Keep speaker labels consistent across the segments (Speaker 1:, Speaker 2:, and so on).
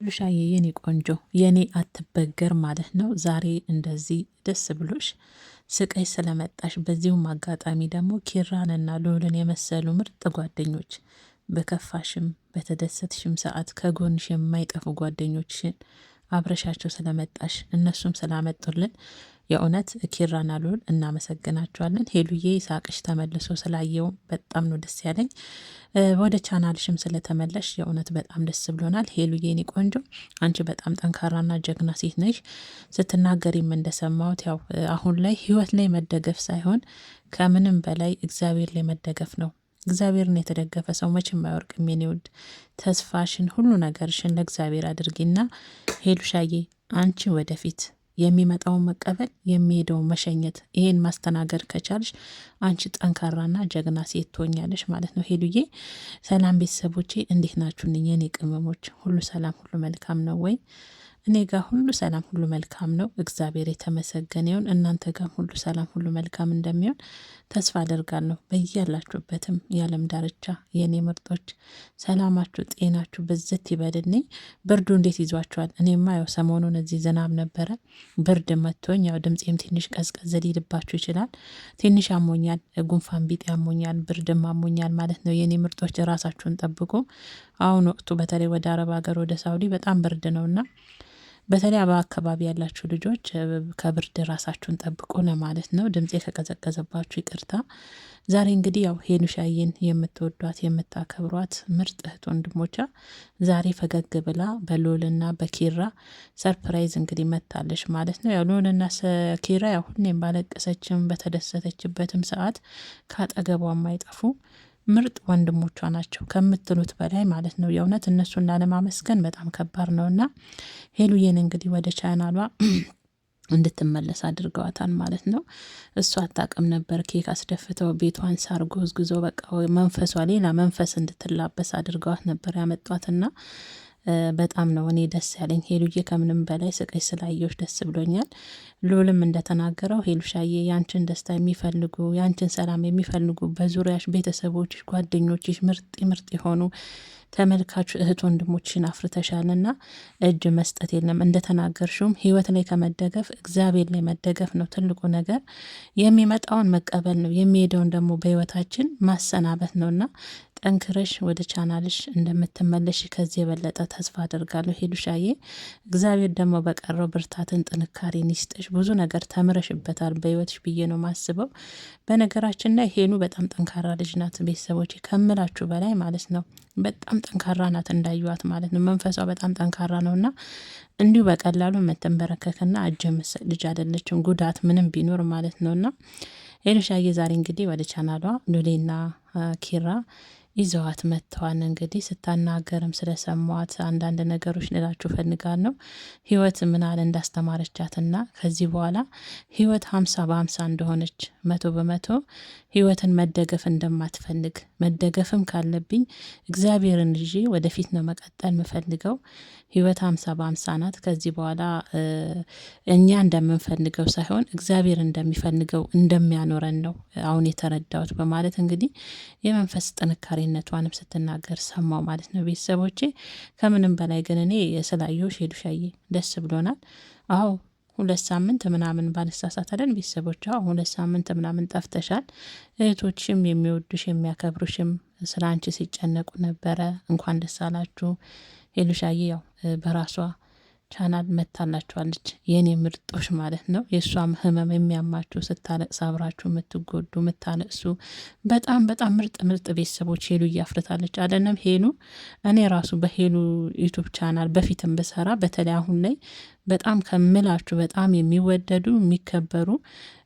Speaker 1: ሉሻዬ የኔ ቆንጆ የኔ አትበገር ማለት ነው። ዛሬ እንደዚህ ደስ ብሎሽ ስቀሽ ስለመጣሽ በዚሁም አጋጣሚ ደግሞ ኪራንና ልዑልን የመሰሉ ምርጥ ጓደኞች በከፋሽም በተደሰትሽም ሰዓት ከጎንሽ የማይጠፉ ጓደኞችሽን አብረሻቸው ስለመጣሽ እነሱም ስላመጡልን የእውነት ኪራና ልዑል እናመሰግናቸዋለን። ሄሉዬ ሳቅሽ ተመልሶ ስላየው በጣም ነው ደስ ያለኝ። ወደ ቻናልሽም ስለተመለሽ የእውነት በጣም ደስ ብሎናል። ሄሉዬ የኔ ቆንጆ አንቺ በጣም ጠንካራና ጀግና ሴት ነሽ። ስትናገሪም እንደሰማሁት ያው አሁን ላይ ህይወት ላይ መደገፍ ሳይሆን ከምንም በላይ እግዚአብሔር ላይ መደገፍ ነው። እግዚአብሔርን የተደገፈ ሰው መቼም አይወርቅም። የኔ ውድ ተስፋሽን ሁሉ ነገርሽን ለእግዚአብሔር አድርጊና ሄሉሻዬ አንቺ ወደፊት የሚመጣውን መቀበል የሚሄደውን መሸኘት ይሄን ማስተናገድ ከቻልሽ አንቺ ጠንካራና ጀግና ሴት ትሆኛለሽ ማለት ነው። ሄሉዬ ሰላም ቤተሰቦቼ እንዴት ናችሁልኝ? የኔ ቅመሞች ሁሉ ሰላም ሁሉ መልካም ነው ወይ? እኔ ጋር ሁሉ ሰላም ሁሉ መልካም ነው። እግዚአብሔር የተመሰገነ ይሁን። እናንተ ጋር ሁሉ ሰላም ሁሉ መልካም እንደሚሆን ተስፋ አደርጋለሁ። በያላችሁበትም የዓለም ዳርቻ የኔ ምርጦች ሰላማችሁ ጤናችሁ ብዝት ይበልልኝ። ብርዱ እንዴት ይዟችኋል? እኔማ ያው ሰሞኑን እዚህ ዝናብ ነበረ፣ ብርድ መቶኝ ያው ድምፄም ትንሽ ቀዝቀዝ ሊልባችሁ ይችላል። ትንሽ አሞኛል፣ ጉንፋን ቢጤ አሞኛል፣ ብርድም አሞኛል ማለት ነው። የኔ ምርጦች ራሳችሁን ጠብቁ። አሁን ወቅቱ በተለይ ወደ አረብ ሀገር ወደ ሳውዲ በጣም ብርድ ነውና በተለይ በአካባቢ ያላችሁ ልጆች ከብርድ ራሳችሁን ጠብቁ ለማለት ነው። ድምፄ ከቀዘቀዘባችሁ ይቅርታ። ዛሬ እንግዲህ ያው ሄሉሻዬን የምትወዷት የምታከብሯት ምርጥ እህት ወንድሞቿ ዛሬ ፈገግ ብላ በልዑልና በኪራ ሰርፕራይዝ እንግዲህ መታለች ማለት ነው። ያው ልዑልና ኪራ ያው ሁሌም ባለቀሰችም በተደሰተችበትም ሰዓት ካጠገቧ የማይጠፉ ምርጥ ወንድሞቿ ናቸው ከምትሉት በላይ ማለት ነው። የእውነት እነሱን ላለማመስገን በጣም ከባድ ነውና ሄሉዬን እንግዲህ ወደ ቻናሏ እንድትመለስ አድርገዋታል ማለት ነው። እሷ አታውቅም ነበር። ኬክ አስደፍተው ቤቷን ሳር ጎዝጉዘው በቃ መንፈሷ ሌላ መንፈስ እንድትላበስ አድርገዋት ነበር ያመጧትና በጣም ነው እኔ ደስ ያለኝ። ሄሉዬ ከምንም በላይ ስቀሽ ስላየዎች ደስ ብሎኛል። ልዑልም እንደተናገረው ሄሉሻዬ ያንቺን ደስታ የሚፈልጉ ያንቺን ሰላም የሚፈልጉ በዙሪያሽ ቤተሰቦችሽ፣ ጓደኞችሽ ምርጥ የሆኑ ተመልካቹ እህት ወንድሞችን አፍርተሻልና እጅ መስጠት የለም። እንደተናገርሽውም ህይወት ላይ ከመደገፍ እግዚአብሔር ላይ መደገፍ ነው ትልቁ ነገር። የሚመጣውን መቀበል ነው፣ የሚሄደውን ደግሞ በህይወታችን ማሰናበት ነውና ጠንክረሽ ወደ ቻናልሽ እንደምትመለሽ ከዚህ የበለጠ ተስፋ አደርጋለሁ ሄሉሻዬ። እግዚአብሔር ደግሞ በቀረው ብርታትን ጥንካሬን ይስጥሽ። ብዙ ነገር ተምረሽበታል በህይወትሽ ብዬ ነው ማስበው። በነገራችን ላይ ሄሉ በጣም ጠንካራ ልጅ ናት ቤተሰቦች ከምላችሁ በላይ ማለት ነው። በጣም ጠንካራ ናት እንዳዩዋት ማለት ነው። መንፈሷ በጣም ጠንካራ ነውና እንዲሁ በቀላሉ የምትንበረከክና እጅ የምትሰጥ ልጅ አይደለችም፣ ጉዳት ምንም ቢኖር ማለት ነውና ሄሉሻዬ ዛሬ እንግዲህ ወደ ቻናሏ ሉሌና ኪራ ይዘዋት መጥተዋል። እንግዲህ ስታናገርም ስለሰማዋት አንዳንድ ነገሮች ልላችሁ ፈልጋለሁ። ህይወት ምናል እንዳስተማረቻትና ከዚህ በኋላ ህይወት 50 በ50 እንደሆነች 100 በ100 ህይወትን መደገፍ እንደማትፈልግ መደገፍም ካለብኝ እግዚአብሔርን ይዤ ወደፊት ነው መቀጠል ምፈልገው። ህይወት 50 በ50 ናት። ከዚህ በኋላ እኛ እንደምንፈልገው ሳይሆን እግዚአብሔር እንደሚፈልገው እንደሚያኖረን ነው አሁን የተረዳሁት በማለት እንግዲህ የመንፈስ ጥንካሬነቷንም ስትናገር ሰማው ማለት ነው። ቤተሰቦቼ ከምንም በላይ ግን እኔ ስላየሁሽ ሄሉሻዬ ደስ ብሎናል። አዎ 2 ሳምንት ምናምን ባልሳሳት አይደል ቤተሰቦች? አዎ 2 ሳምንት ምናምን ጠፍተሻል። እህቶችም የሚወዱሽ የሚያከብሩሽም ስለ አንቺ ሲጨነቁ ነበረ። እንኳን ደስ አላችሁ ሄሉሻዬ። ያው በራሷ ቻናል መታላችኋለች የኔ ምርጦች ማለት ነው። የእሷም ህመም የሚያማችሁ ስታለቅስ አብራችሁ የምትጎዱ የምታለቅሱ በጣም ምርጥ ቤተሰቦች ሄሉ እያፍርታለች አይደለም ሄሉ። እኔ ራሱ በሄሉ ዩቱብ ቻናል በፊትም ብሰራ በተለይ አሁን ላይ በጣም ከምላችሁ በጣም የሚወደዱ የሚከበሩ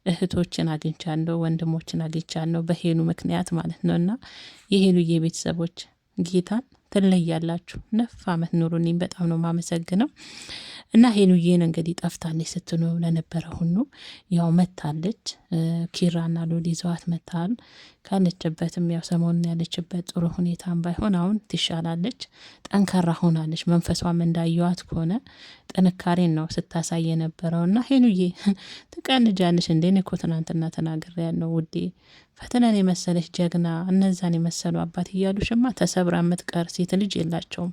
Speaker 1: እህቶችን አግኝቻለሁ፣ ወንድሞችን አግኝቻለሁ በሄሉ ምክንያት ማለት ነው። እና የሄሉዬ ቤተሰቦች ጌታን ትለያላችሁ። 9 ዓመት ኑሩልኝ። በጣም ነው ማመሰግነው። እና ሄሉዬን እንግዲህ ጠፍታለች ስትሉ ለነበረ ሁሉ ያው መታለች። ኪራና ልዑል ይዘዋት መታል። ካለችበትም ያው ሰሞኑን ያለችበት ጥሩ ሁኔታም ባይሆን አሁን ትሻላለች፣ ጠንካራ ሆናለች። መንፈሷም እንዳየዋት ከሆነ ጥንካሬን ነው ስታሳይ የነበረውና ሄሉዬ ትቀልጃለሽ እንዴ? እኔ እኮ ትናንትና ተናግሬያለሁ ውዴ። ፈተናን የመሰለች ጀግና እነዛን የመሰሉ አባት እያሉሽማ ተሰብራ የምትቀር ሴት ልጅ የላቸውም።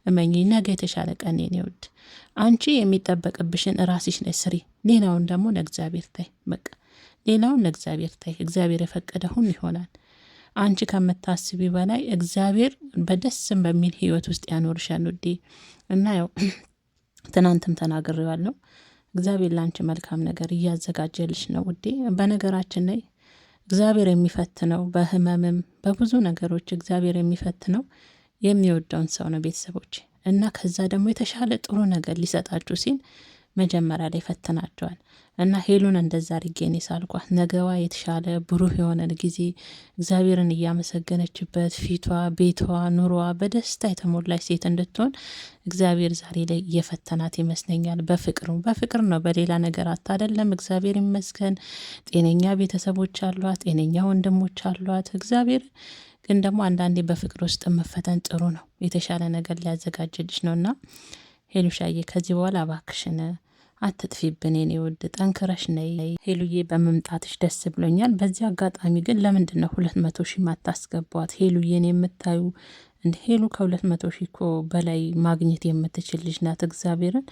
Speaker 1: እመኚ፣ ነገ የተሻለ ቀን የኔ ውድ። አንቺ የሚጠበቅብሽን ራስሽ ነሽ ስሪ፣ ሌላውን ደግሞ ለእግዚአብሔር ታይ። በቃ ሌላውን ለእግዚአብሔር ታይ። እግዚአብሔር የፈቀደ ሁሉ ይሆናል። አንቺ ከምታስቢ በላይ እግዚአብሔር በደስም በሚል ህይወት ውስጥ ያኖርሻል ውዴ። እና ያው ትናንትም ተናግሬዋለሁ፣ እግዚአብሔር ላንቺ መልካም ነገር እያዘጋጀልሽ ነው ውዴ። በነገራችን ላይ እግዚአብሔር የሚፈትነው በህመምም በብዙ ነገሮች እግዚአብሔር የሚፈትነው የሚወደውን ሰው ነው ቤተሰቦች። እና ከዛ ደግሞ የተሻለ ጥሩ ነገር ሊሰጣችሁ ሲል መጀመሪያ ላይ ፈትናቸዋል። እና ሄሉን እንደዛ አድርጌ ሳልኳት ነገዋ የተሻለ ብሩህ የሆነ ጊዜ እግዚአብሔርን እያመሰገነችበት ፊቷ፣ ቤቷ፣ ኑሮዋ በደስታ የተሞላች ሴት እንድትሆን እግዚአብሔር ዛሬ ላይ እየፈተናት ይመስለኛል። በፍቅር ነው፣ በሌላ ነገር አታደለም። እግዚአብሔር ይመስገን ጤነኛ ቤተሰቦች አሏት፣ ጤነኛ ወንድሞች አሏት። እግዚአብሔር ግን ደግሞ አንዳንዴ በፍቅር ውስጥ መፈተን ጥሩ ነው፣ የተሻለ ነገር ሊያዘጋጅልሽ ነው። እና ሄሉሻዬ ከዚህ በኋላ እባክሽን አትጥፊብን የኔ ውድ፣ ጠንክረሽ ነይ። ሄሉዬ በመምጣትሽ ደስ ብሎኛል። በዚህ አጋጣሚ ግን ለምንድን ነው 200 ሺህ ማታስገቧት ሄሉዬን? የምታዩ እንደ ሄሉ ከ200 ሺህ እኮ በላይ ማግኘት የምትችል ልጅ ናት። እግዚአብሔርን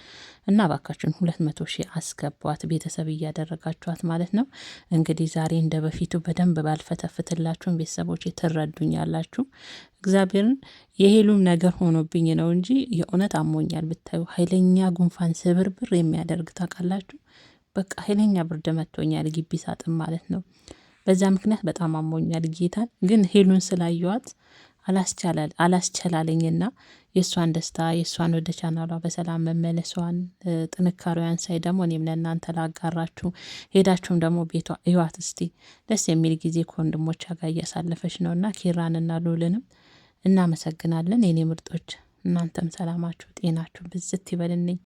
Speaker 1: እና ባካችሁን 200 ሺህ አስገቧት፣ ቤተሰብ እያደረጋችኋት ማለት ነው። እንግዲህ ዛሬ እንደ በፊቱ በደንብ ባልፈተፍትላችሁን ቤተሰቦች ትረዱኛላችሁ። እግዚአብሔርን የሄሉም ነገር ሆኖብኝ ነው እንጂ የእውነት አሞኛል። ብታዩ ኃይለኛ ጉንፋን ስብርብር የሚያደርግ ታውቃላችሁ። በቃ ኃይለኛ ብርድ መጥቶኛል፣ ግቢ ሳጥን ማለት ነው። በዛ ምክንያት በጣም አሞኛል ጌታን። ግን ሄሉን ስላየዋት አላስቻላለኝና የእሷን ደስታ የእሷን ወደ ቻናሏ በሰላም መመለሷን ጥንካሬዋን ሳይ ደግሞ እኔም ለእናንተ ላጋራችሁ። ሄዳችሁም ደግሞ ቤቷ እዩዋት እስቲ። ደስ የሚል ጊዜ ከወንድሞቿ ጋር እያሳለፈች ነውና ኪራንና ሉልንም እናመሰግናለን የኔ ምርጦች። እናንተም ሰላማችሁ ጤናችሁ ብዝት ይበልልኝ።